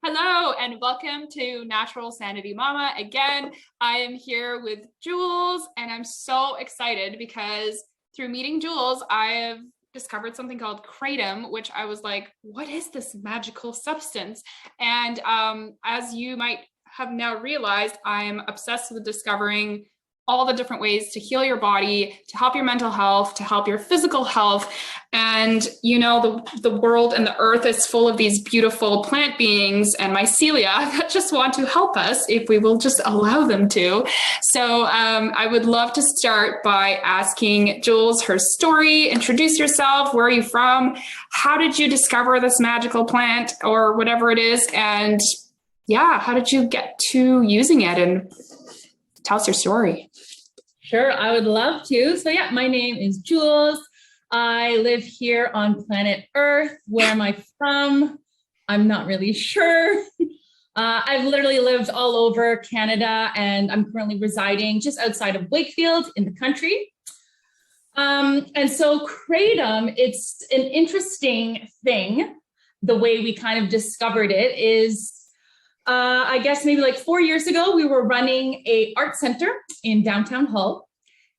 Hello and welcome to Natural Sanity Mama. Again, I am here with Jules and I'm so excited because through meeting Jules, I have discovered something called Kratom, which I was like, what is this magical substance? And as you might have now realized, I am obsessed with discovering all the different ways to heal your body, to help your mental health, to help your physical health. And you know, the world and the earth is full of these beautiful plant beings and mycelia that just want to help us if we will just allow them to. So I would love to start by asking Jules her story. Introduce yourself. Where are you from? How did you discover this magical plant or whatever it is? And yeah, how did you get to using it? And tell us your story. Sure, I would love to. So yeah, my name is Jules. I live here on planet Earth. Where am I from? I'm not really sure. I've literally lived all over Canada and I'm currently residing just outside of Wakefield in the country. And so Kratom, it's an interesting thing. The way we kind of discovered it is I guess maybe like 4 years ago, we were running a art center in downtown Hull.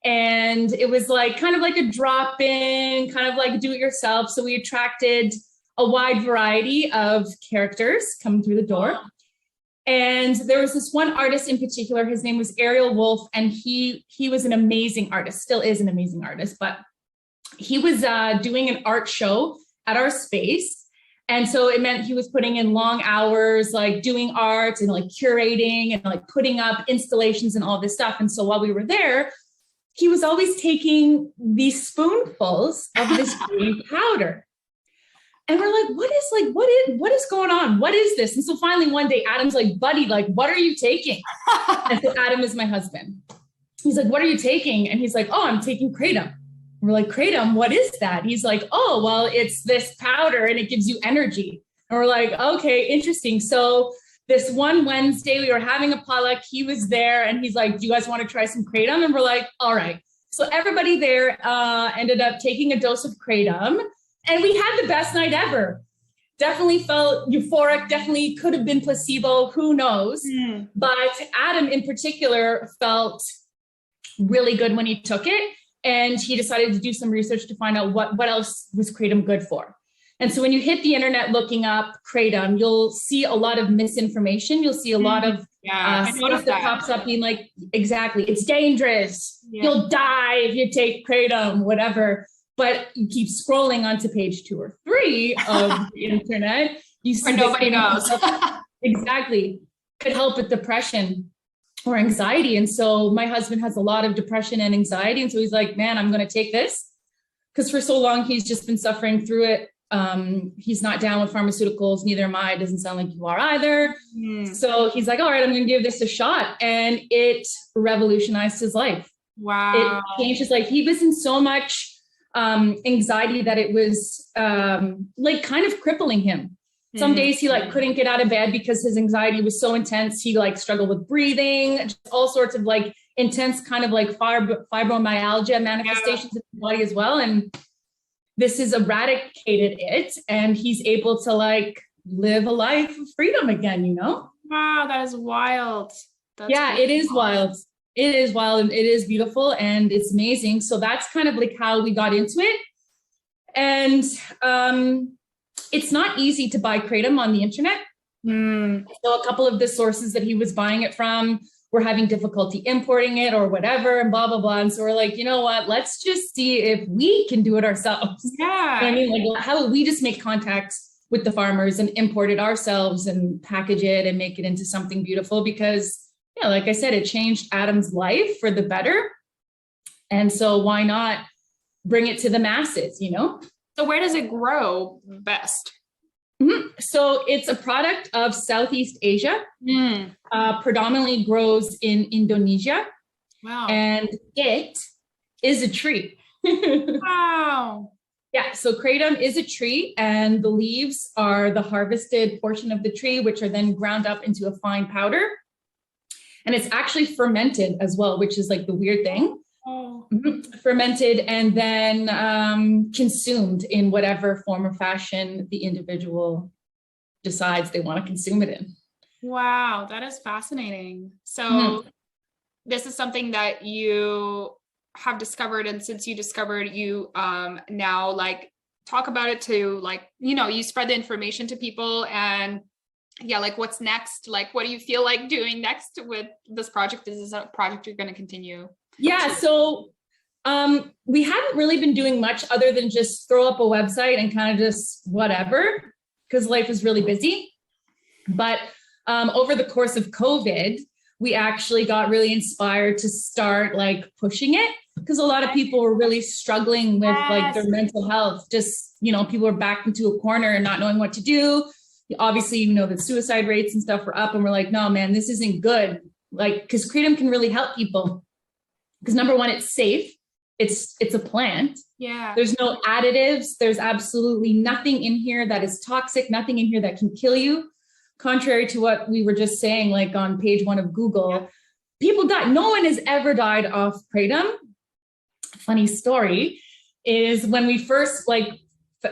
And it was like kind of like a drop-in, kind of like do-it-yourself. So we attracted a wide variety of characters coming through the door. And there was this one artist in particular, his name was Ariel Wolf, and he was an amazing artist, still is an amazing artist, but he was doing an art show at our space. And so it meant he was putting in long hours, like doing art and like curating and like putting up installations and all this stuff. And so while we were there, he was always taking these spoonfuls of this green powder. And we're like, what is going on? What is this? And so finally one day, Adam's like, buddy, like, what are you taking? And so Adam is my husband. He's like, what are you taking? And he's like, oh, I'm taking Kratom. We're like, Kratom, what is that? He's like, oh, well, it's this powder and it gives you energy. And we're like, okay, interesting. So this one Wednesday we were having a potluck, he was there and he's like, do you guys want to try some Kratom? And we're like, all right. So everybody there ended up taking a dose of Kratom and we had the best night ever. Definitely felt euphoric, definitely could have been placebo, who knows? But Adam in particular felt really good when he took it. And he decided to do some research to find out what else was Kratom good for. And so when you hit the internet looking up Kratom, you'll see a lot of misinformation. You'll see a lot of stuff that pops up being like, exactly, it's dangerous. Yeah. You'll die if you take Kratom, whatever. But you keep scrolling onto page 2 or 3 of the internet. You see where nobody knows. Exactly. Could help with depression or anxiety. And so my husband has a lot of depression and anxiety. And so he's like, man, I'm going to take this. Because for so long, he's just been suffering through it. He's not down with pharmaceuticals. Neither am I. It doesn't sound like you are either. So he's like, all right, I'm going to give this a shot. And it revolutionized his life. Wow. It changed his life. He was in so much anxiety that it was like kind of crippling him. Some days he like couldn't get out of bed because his anxiety was so intense. He like struggled with breathing, just all sorts of like intense kind of like fibromyalgia manifestations in the body as well. And this has eradicated it. And he's able to like live a life of freedom again, you know? Wow, that is wild. It is wild. It is wild and it is beautiful and it's amazing. So that's kind of like how we got into it. And it's not easy to buy Kratom on the internet. So a couple of the sources that he was buying it from were having difficulty importing it or whatever and blah, blah, blah. And so we're like, you know what, let's just see if we can do it ourselves. Yeah. I mean, like, how would we just make contacts with the farmers and import it ourselves and package it and make it into something beautiful? Because, yeah, like I said, it changed Adam's life for the better. And so why not bring it to the masses, you know? So where does it grow best? So it's a product of Southeast Asia, predominantly grows in Indonesia. Wow. And it is a tree. Wow. Yeah, so Kratom is a tree and the leaves are the harvested portion of the tree, which are then ground up into a fine powder. And it's actually fermented as well, which is like the weird thing. Fermented and then consumed in whatever form or fashion the individual decides they want to consume it in. Wow, that is fascinating. So this is something that you have discovered, and since you discovered, you now like talk about it to like, you know, you spread the information to people, and yeah, like what's next? Like, what do you feel like doing next with this project? Is this a project you're going to continue? Yeah, so we haven't really been doing much other than just throw up a website and kind of just whatever, because life is really busy. But over the course of COVID, we actually got really inspired to start like pushing it, because a lot of people were really struggling with like their mental health. Just, you know, people were backed into a corner and not knowing what to do. Obviously, you know, the suicide rates and stuff were up, and we're like, no, man, this isn't good. Like, because Kratom can really help people. Because number one, it's safe. It's a plant. Yeah. There's no additives. There's absolutely nothing in here that is toxic, nothing in here that can kill you. Contrary to what we were just saying, like on page 1 of Google, people die. No one has ever died off Kratom. Funny story is when we first like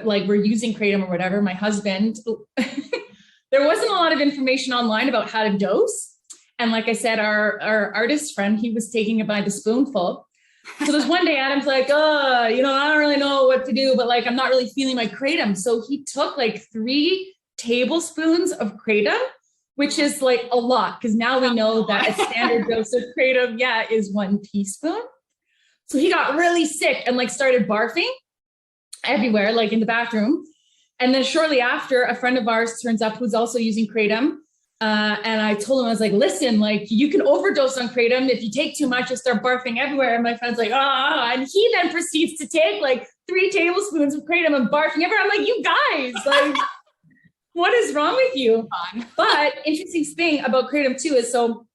we're using Kratom or whatever, my husband, there wasn't a lot of information online about how to dose. And like I said, our artist friend, he was taking it by the spoonful. So there's one day Adam's like, oh, you know, I don't really know what to do, but like, I'm not really feeling my Kratom. So he took like 3 tablespoons of Kratom, which is like a lot, because now we know that a standard dose of Kratom, is 1 teaspoon. So he got really sick and like started barfing everywhere, like in the bathroom. And then shortly after, a friend of ours turns up who's also using Kratom. And I told him, I was like, listen, like you can overdose on Kratom. If you take too much, you'll start barfing everywhere. And my friend's like, and he then proceeds to take like 3 tablespoons of Kratom and barfing everywhere. I'm like, you guys, like, what is wrong with you? But interesting thing about Kratom too is, so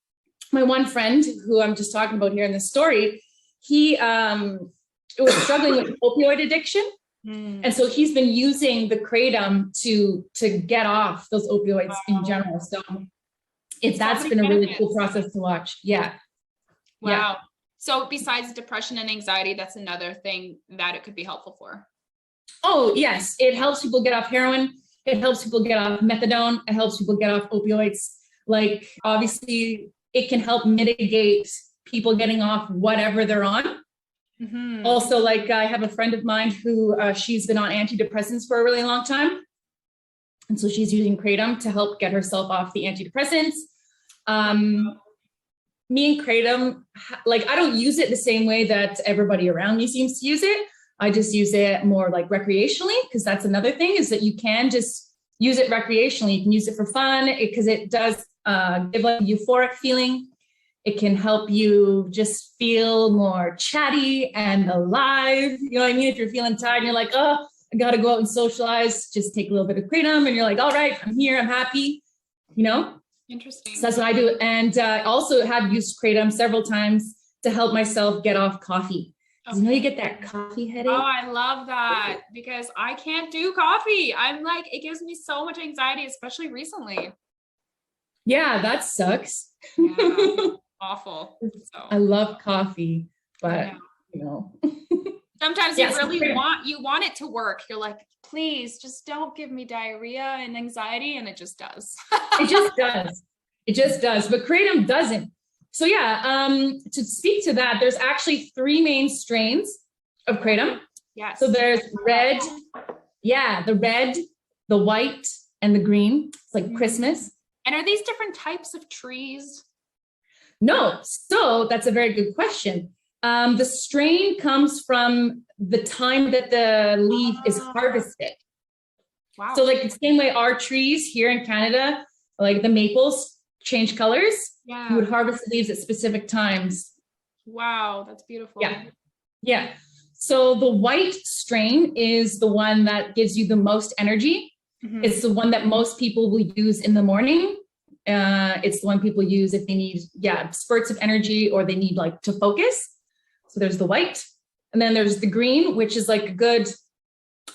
my one friend who I'm just talking about here in this story, he was struggling with opioid addiction. And so he's been using the Kratom to get off those opioids in general. So that's been a really cool process to watch. Yeah. Wow. Yeah. So besides depression and anxiety, that's another thing that it could be helpful for. Oh, yes. It helps people get off heroin. It helps people get off methadone. It helps people get off opioids. Like, obviously, it can help mitigate people getting off whatever they're on. Mm-hmm. Also, like I have a friend of mine who she's been on antidepressants for a really long time. And so she's using Kratom to help get herself off the antidepressants. Me and Kratom, like I don't use it the same way that everybody around me seems to use it. I just use it more like recreationally, because that's another thing, is that you can just use it recreationally. You can use it for fun because it does give like a euphoric feeling. It can help you just feel more chatty and alive. You know what I mean? If you're feeling tired and you're like, oh, I got to go out and socialize, just take a little bit of Kratom and you're like, all right, I'm here, I'm happy, you know? Interesting. So that's what I do. And I also have used Kratom several times to help myself get off coffee. Okay. You know, you get that coffee headache. Oh, I love that, because I can't do coffee. I'm like, it gives me so much anxiety, especially recently. Yeah, that sucks. Yeah. Awful. So I love coffee, but you know, sometimes you really want it to work. You're like, please just don't give me diarrhea and anxiety, and it just does. It just does. But Kratom doesn't. So yeah, to speak to that, there's actually 3 main strains of Kratom. Yes. So there's red, the red, the white, and the green. It's like Christmas. And are these different types of trees? No. So that's a very good question. The strain comes from the time that the leaf is harvested. Wow. So like the same way our trees here in Canada, like the maples change colors, you would harvest the leaves at specific times. Wow, that's beautiful. Yeah. So the white strain is the one that gives you the most energy. Mm-hmm. It's the one that most people will use in the morning. It's the one people use if they need, spurts of energy or they need like to focus. So there's the white. And then there's the green, which is like a good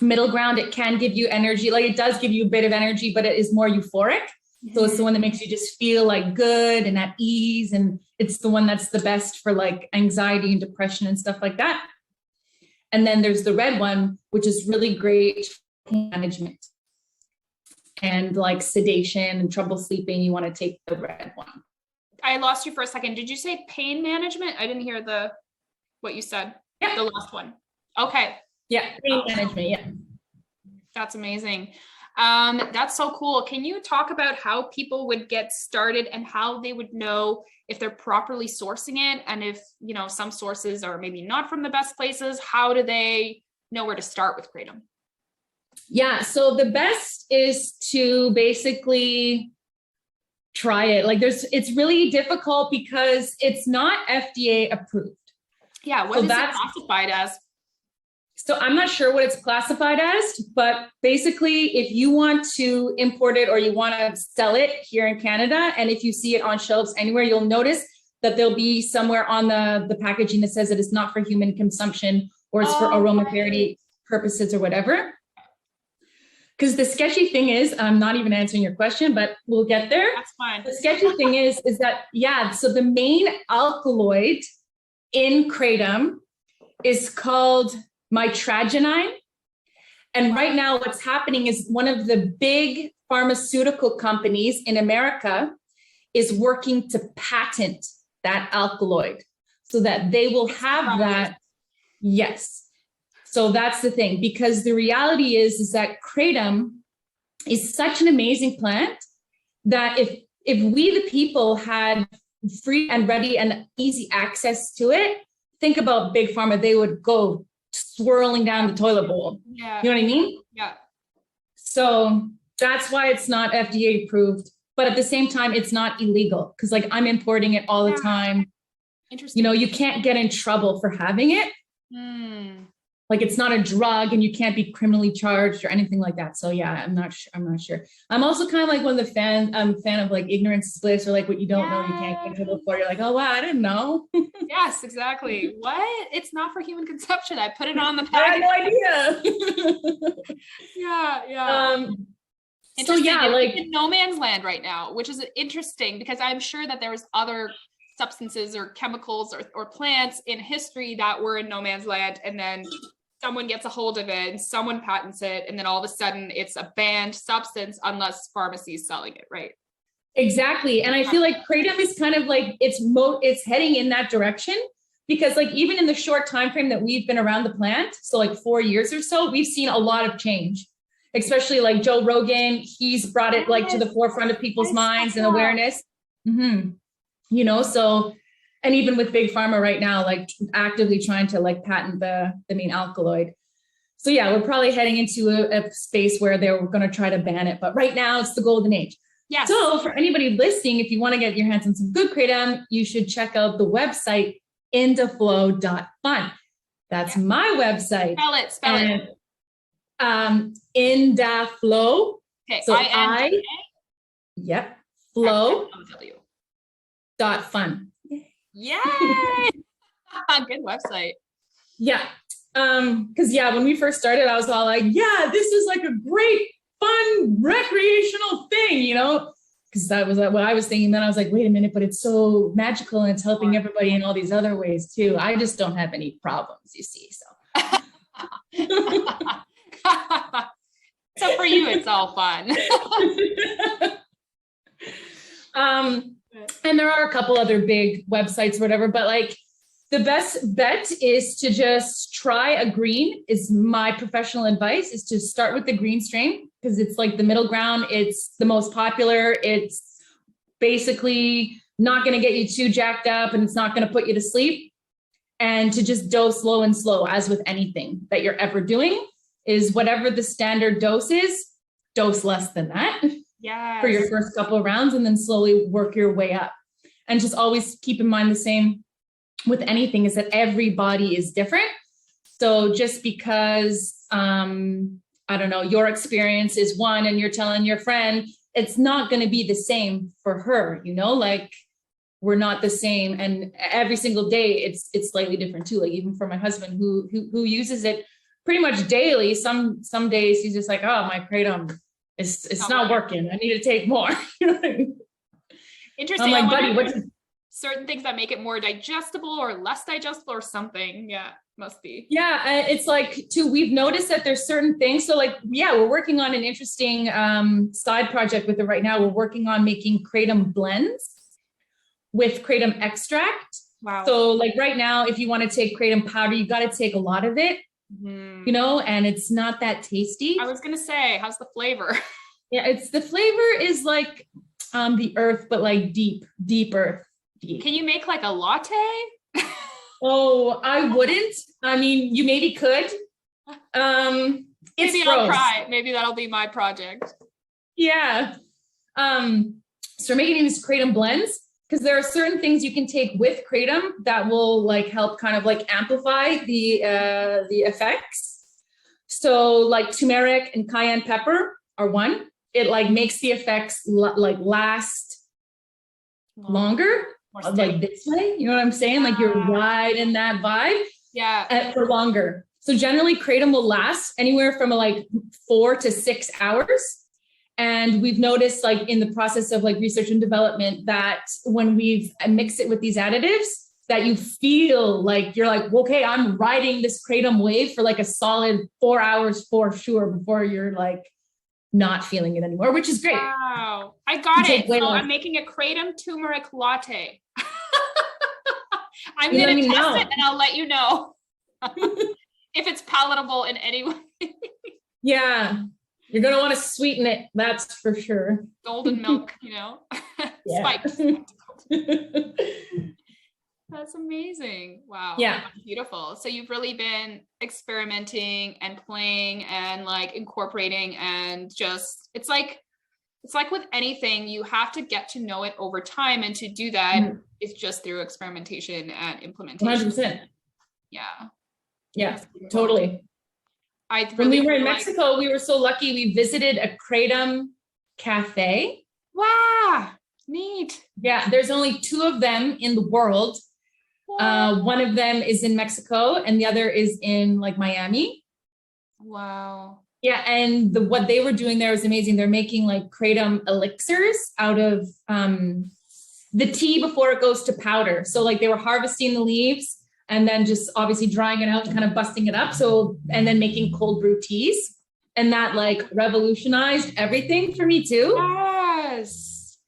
middle ground. It can give you energy. Like it does give you a bit of energy, but it is more euphoric. Mm-hmm. So it's the one that makes you just feel like good and at ease. And it's the one that's the best for like anxiety and depression and stuff like that. And then there's the red one, which is really great for pain management. and like sedation and trouble sleeping, you want to take the red one. I lost you for a second. Did you say pain management? I didn't hear what you said. Yeah. The last one. Okay. Yeah, pain management. Yeah. That's amazing. That's so cool. Can you talk about how people would get started and how they would know if they're properly sourcing it? And if, you know, some sources are maybe not from the best places, how do they know where to start with Kratom? Yeah. So the best is to basically try it. Like it's really difficult because it's not FDA approved. Yeah. What is it classified as? So I'm not sure what it's classified as, but basically if you want to import it or you want to sell it here in Canada, and if you see it on shelves anywhere, you'll notice that there'll be somewhere on the packaging that says that it's not for human consumption or it's for aromatherapy purposes or whatever. Because the sketchy thing is, I'm not even answering your question, but we'll get there. That's fine. The sketchy thing is that, yeah, so the main alkaloid in Kratom is called mitragynine. And right now what's happening is one of the big pharmaceutical companies in America is working to patent that alkaloid so that they will have that. Yes. So that's the thing, because the reality is that Kratom is such an amazing plant that if we, the people, had free and ready and easy access to it, think about big pharma, they would go swirling down the toilet bowl. Yeah. You know what I mean? Yeah. So that's why it's not FDA approved, but at the same time, it's not illegal because like I'm importing it all the time. Interesting. You know, you can't get in trouble for having it. Like it's not a drug and you can't be criminally charged or anything like that. So yeah, I'm not sure. I'm also kind of like one of the I'm a fan of like ignorance is bliss, or like what you don't know, you can't get in trouble for. You're like, oh wow, I didn't know. Yes, exactly. What? It's not for human consumption. I put it on the I package. had no idea. Yeah. So yeah, like in no man's land right now, which is interesting because I'm sure that there was other substances or chemicals or plants in history that were in no man's land, and then someone gets a hold of it and someone patents it, and then all of a sudden it's a banned substance unless pharmacies selling it, right? Exactly. And I feel like Kratom is kind of like it's heading in that direction, because like even in the short time frame that we've been around the plant, so like 4 years or so, we've seen a lot of change. Especially like Joe Rogan, he's brought it like to the forefront of people's minds and awareness. You know, so, and even with big pharma right now, like actively trying to like patent the main alkaloid. So yeah, we're probably heading into a space where they're going to try to ban it. But right now it's the golden age. Yes. So for anybody listening, if you want to get your hands on some good Kratom, you should check out the website indaflow.fun. That's my website. Spell it. Indaflow. Okay. So Yep. Flow. .fun. Yay! Good website. Yeah. Because yeah, when we first started, I was all like, yeah, this is like a great, fun, recreational thing, you know? Because that was what I was thinking. Then I was like, wait a minute, but it's so magical and it's helping everybody in all these other ways too. I just don't have any problems, you see. So so for you, it's all fun. And there are a couple other big websites, whatever, but like the best bet is to just try a green, is my professional advice, is to start with the green strain, because it's like the middle ground. It's the most popular. It's basically not going to get you too jacked up and it's not going to put you to sleep. And to just dose low and slow, as with anything that you're ever doing, is whatever the standard dose is, dose less than that. Yes. For your first couple of rounds, and then slowly work your way up. And just always keep in mind the same with anything is that every body is different. So just because, I don't know, your experience is one and you're telling your friend, it's not going to be the same for her, you know, like we're not the same. And every single day it's slightly different too. Like even for my husband who uses it pretty much daily, some days he's just like, oh, my Kratom, it's not working. I need to take more. Interesting. I'm like, buddy, certain things that make it more digestible or less digestible or something. Yeah. Must be. Yeah, it's like too, we've noticed that there's certain things. So like, yeah, we're working on an interesting side project with it right now. We're working on making Kratom blends with Kratom extract. Wow. So like right now, if you want to take Kratom powder, you got to take a lot of it, you know, and it's not that tasty. I was going to say, how's the flavor? Yeah, it's the flavor is like the earth, but like deep earth. Deep. Can you make like a latte? Oh, I wouldn't. I mean, you maybe could. It's Maybe gross. I'll try. Maybe that'll be my project. Yeah. So we're making these Kratom blends because there are certain things you can take with Kratom that will like help kind of like amplify the effects. So like turmeric and cayenne pepper are one. It like makes the effects like last longer. Like this way, you know what I'm saying? Like you're right in that vibe. Yeah. For longer. So generally Kratom will last anywhere from like 4 to 6 hours. And we've noticed like in the process of like research and development that when we've mixed it with these additives, that you feel like you're like, okay, I'm riding this Kratom wave for like a solid 4 hours for sure before you're like not feeling it anymore, which is great. Wow. I got it. So I'm making a Kratom turmeric latte. I'm going to test it and I'll let you know if it's palatable in any way. Yeah. You're going to want to sweeten it. That's for sure. Golden milk, you know, spikes. That's amazing. Wow. Yeah. That's beautiful. So you've really been experimenting and playing and like incorporating and just, it's like with anything, you have to get to know it over time. And to do that, it's just through experimentation and implementation. 100%. Yeah. Yeah, totally. When we were in Mexico, we were so lucky. We visited a Kratom cafe. Wow. Neat. Yeah. There's only 2 of them in the world. One of them is in Mexico and the other is in like Miami. Wow. Yeah. And what they were doing there was amazing. They're making like Kratom elixirs out of the tea before it goes to powder. So like they were harvesting the leaves and then just obviously drying it out and kind of busting it up. So, and then making cold brew teas. And that like revolutionized everything for me too. Yes.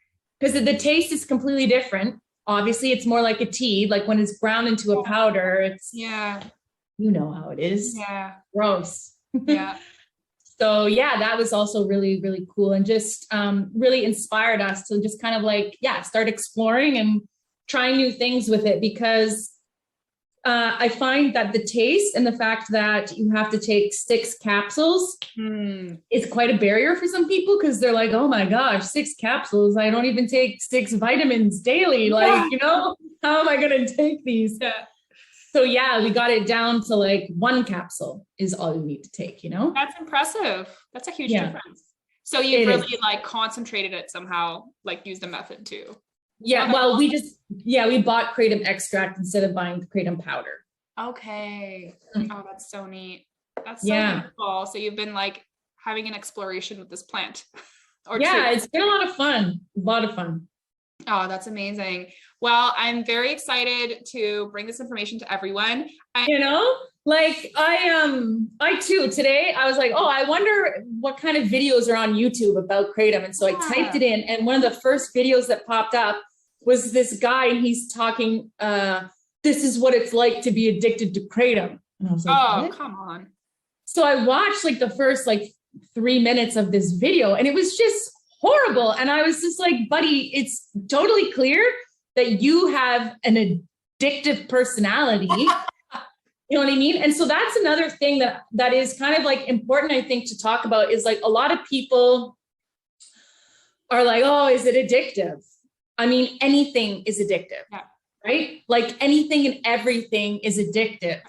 Because the taste is completely different. Obviously, it's more like a tea. Like when it's ground into a powder, it's, you know how it is. Yeah. Gross. Yeah. So yeah, that was also really, really cool and just really inspired us to just kind of like, start exploring and trying new things with it because I find that the taste and the fact that you have to take 6 capsules is quite a barrier for some people because they're like, oh my gosh, 6 capsules. I don't even take 6 vitamins daily. Like, you know, how am I going to take these? Yeah. So yeah, we got it down to like 1 capsule is all you need to take, you know? That's impressive. That's a huge difference. So you really like concentrated it somehow, like used a method too. Yeah, well, we bought Kratom extract instead of buying Kratom powder. Okay. Oh, that's so neat. That's so beautiful. So you've been like having an exploration with this plant. It's been a lot of fun. Oh, that's amazing. Well, I'm very excited to bring this information to everyone. You know, like I too, today I was like, oh, I wonder what kind of videos are on YouTube about Kratom. And so I typed it in and one of the first videos that popped up was this guy and he's talking, this is what it's like to be addicted to Kratom. And I was like, oh, what? Come on. So I watched like the first like 3 minutes of this video and it was just horrible. And I was just like, buddy, it's totally clear that you have an addictive personality. You know what I mean? And so that's another thing that is kind of like important, I think, to talk about is like a lot of people are like, oh, is it addictive? I mean, anything is addictive, right? Like anything and everything is addictive.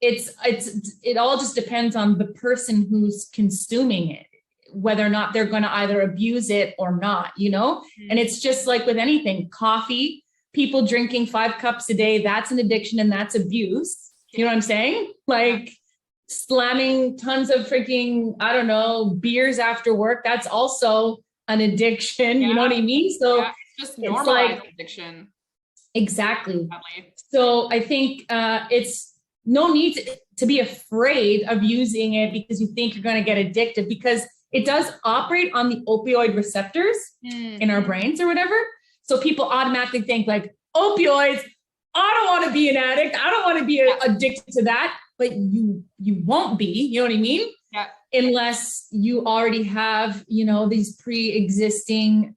It all just depends on the person who's consuming it, whether or not they're going to either abuse it or not, you know? And it's just like with anything, coffee, people drinking 5 cups a day, that's an addiction and that's abuse. You know what I'm saying? Like slamming tons of freaking, I don't know, beers after work. That's also an addiction. You know what I mean? So it's just normalized addiction. Exactly. So I think it's no need to be afraid of using it because you think you're going to get addicted, because it does operate on the opioid receptors in our brains or whatever. So people automatically think like, opioids, I don't want to be an addict. I don't want to be addicted to that. But you won't be, you know what I mean? Yeah. Unless you already have, you know, these pre-existing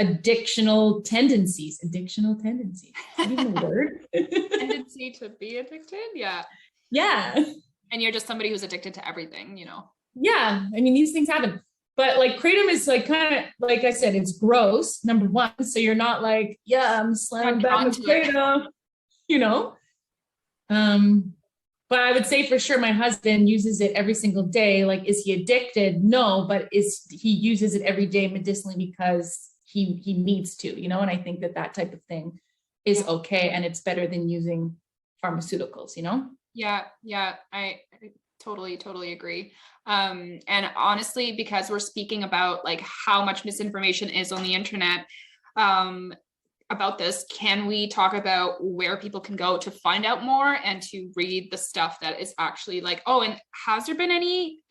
addictional tendencies. Addictional tendencies. Even a word. Tendency to be addicted. Yeah. Yeah. And you're just somebody who's addicted to everything, you know? Yeah. I mean, these things happen. But like Kratom is like kind of, like I said, it's gross, number one. So you're not like, yeah, I'm slamming back with Kratom, you know? But I would say for sure my husband uses it every single day. Like, is he addicted? No, but he uses it every day medicinally because he needs to, you know? And I think that type of thing is okay. And it's better than using pharmaceuticals, you know? Yeah. I totally agree. And honestly, because we're speaking about like how much misinformation is on the internet, about this, can we talk about where people can go to find out more and to read the stuff that is actually like, oh, and has there been any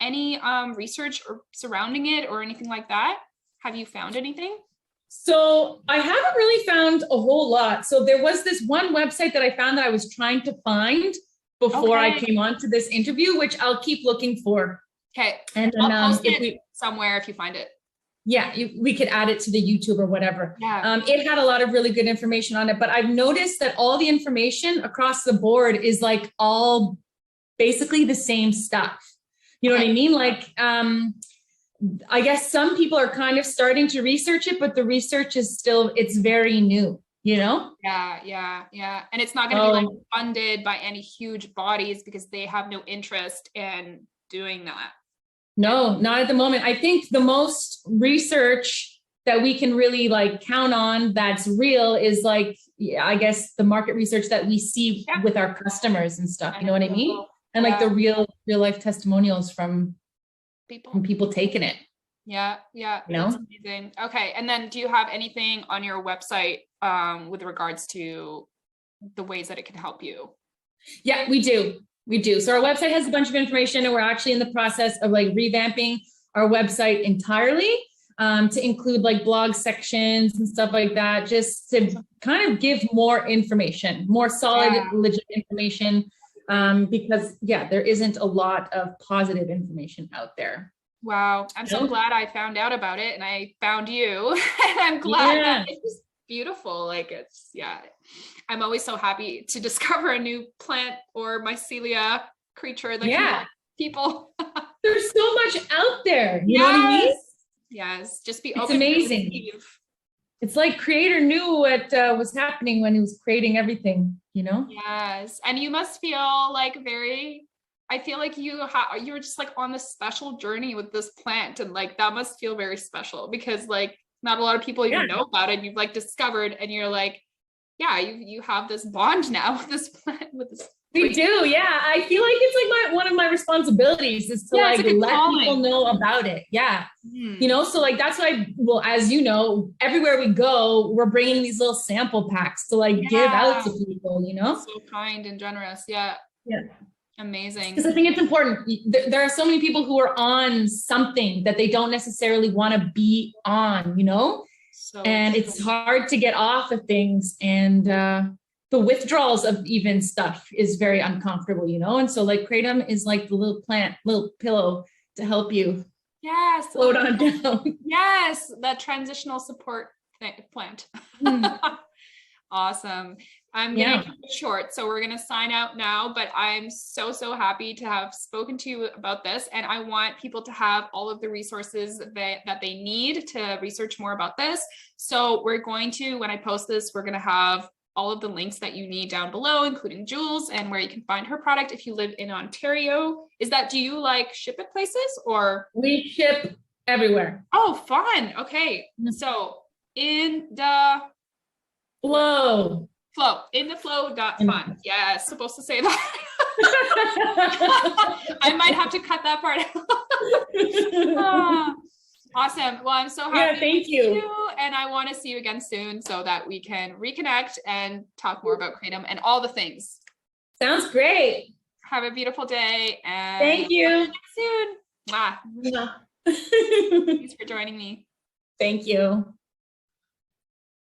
research or surrounding it or anything like that? Have you found anything? So I haven't really found a whole lot. So there was this one website that I found that I was trying to find before I came on to this interview, which I'll keep looking for. Okay. And then, I'll post it somewhere if you find it. Yeah, we could add it to the YouTube or whatever. Yeah. It had a lot of really good information on it, but I've noticed that all the information across the board is like all basically the same stuff. You know what I mean? Like, I guess some people are kind of starting to research it, but the research is still, it's very new, you know? Yeah. And it's not going to be like funded by any huge bodies because they have no interest in doing that. No, not at the moment. I think the most research that we can really like count on that's real is like, I guess the market research that we see with our customers and stuff, you know what I mean? And like the real life testimonials from people taking it. Yeah. You know? That's amazing. Okay. And then do you have anything on your website with regards to the ways that it can help you? Yeah, we do. So our website has a bunch of information, and we're actually in the process of like revamping our website entirely to include like blog sections and stuff like that, just to kind of give more information, more solid, legit information, because there isn't a lot of positive information out there. Wow. I'm so glad I found out about it and I found you. And I'm glad that it's just beautiful. Like I'm always so happy to discover a new plant or mycelia creature that can help people. There's so much out there. You know what I mean? Yes. Just be it's open. Amazing. It's like creator knew what was happening when he was creating everything, you know? Yes. And you must feel like I feel like you're just like on this special journey with this plant, and like that must feel very special because like not a lot of people even know about it. You've like discovered, and you're like, you have this bond now with this plant, with this. We do, yeah. I feel like it's like one of my responsibilities is to like let people know about it. Yeah, you know. So like that's why, as you know, everywhere we go, we're bringing these little sample packs to like give out to people. You know, so kind and generous. Yeah. Amazing. Because I think it's important. There are so many people who are on something that they don't necessarily want to be on, you know? And it's hard to get off of things. And the withdrawals of even stuff is very uncomfortable, you know? And so like Kratom is like the little pillow to help you float on down. Yes, that transitional support plant. Awesome. I'm going to keep it short. So we're going to sign out now, but I'm so happy to have spoken to you about this. And I want people to have all of the resources that they need to research more about this. So we're going to, when I post this, we're going to have all of the links that you need down below, including Jules and where you can find her product if you live in Ontario. Do you like ship it places or? We ship everywhere. Oh, fun. Okay. So indaflow.fun. Yeah, supposed to say that. I might have to cut that part out. Awesome. Well, I'm so happy. Yeah, thank you. And I want to see you again soon so that we can reconnect and talk more about Kratom and all the things. Sounds great. Have a beautiful day. And Thank you. soon. Mwah. Yeah. Thanks for joining me. Thank you.